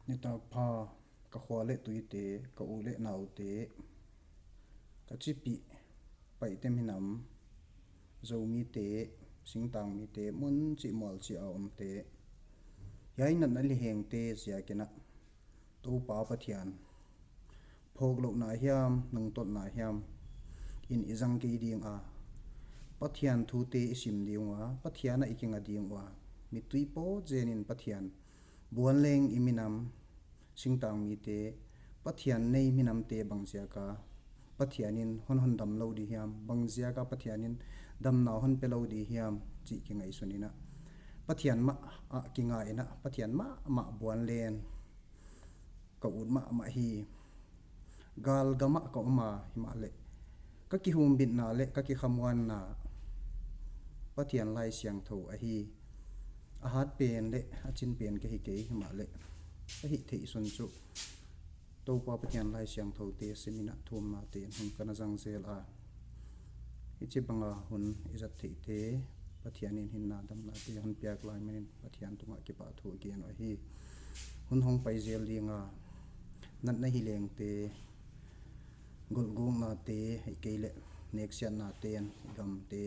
nita pha ka khwale tuite ka ule naute ka chipi pai te minam zomi te singtang mi te mun chi mol chi a om te yai nan na li heng te sia kena to pa pathian phok lo na hiam nang tot na hiam in izang ke ding a pathian thu te isim diwa pathiana ikinga dingwa mi tui po jenin pathian buan leng iminam singtang mi te pathian nei minam te bangsia ka pathianin hon hon dam lo di hiam bangzia ka pathianin dam na hon pe lo di hiam chi ki ngai sunina pathian ma a kinga ina pathian ma buan len ka ud ma hi gal gama ka ma himale ka ki hum bin na le ka ki khamwan na pathian lai siang tho a hi a hat pen le a chin pen ke hi ke himale a hi thei sun chu to pa pathian lai siang tho te semina thum na te hum kana jang zel a ichi banga hun izat thei te pathianin hin na dam na te han piak lai men pathian tunga ki pa thu gen a hi hun hong pai zel linga nat na hi leng te gol gong na te ke le next yan na ten gam te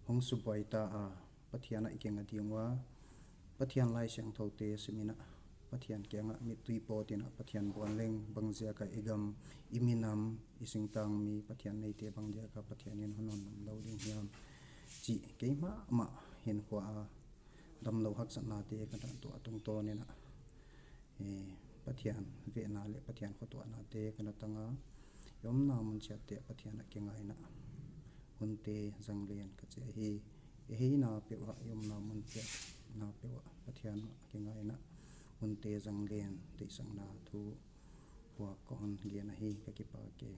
hong su pai ta a pathiana ikenga dingwa pathian lai siang tho te semina pathian kenga mi tui po tina pathian buan leng bangzia ka igam iminam isingtang mi pathian nei te bangzia ka pathianin honon nam lo ding hiam chi keima ma hin kwa dam lo hak sana te ka dan to atung to ne na pathian ve na le pathian khotwa na te kana tanga yom na mun chat te pathian ke ngai na hunte janglen ka che hi na pe wa yom na mun pe na pe wa pathian ke ngai na hunte janglen te sang na thu wa kon ge na hi ka ki pa ke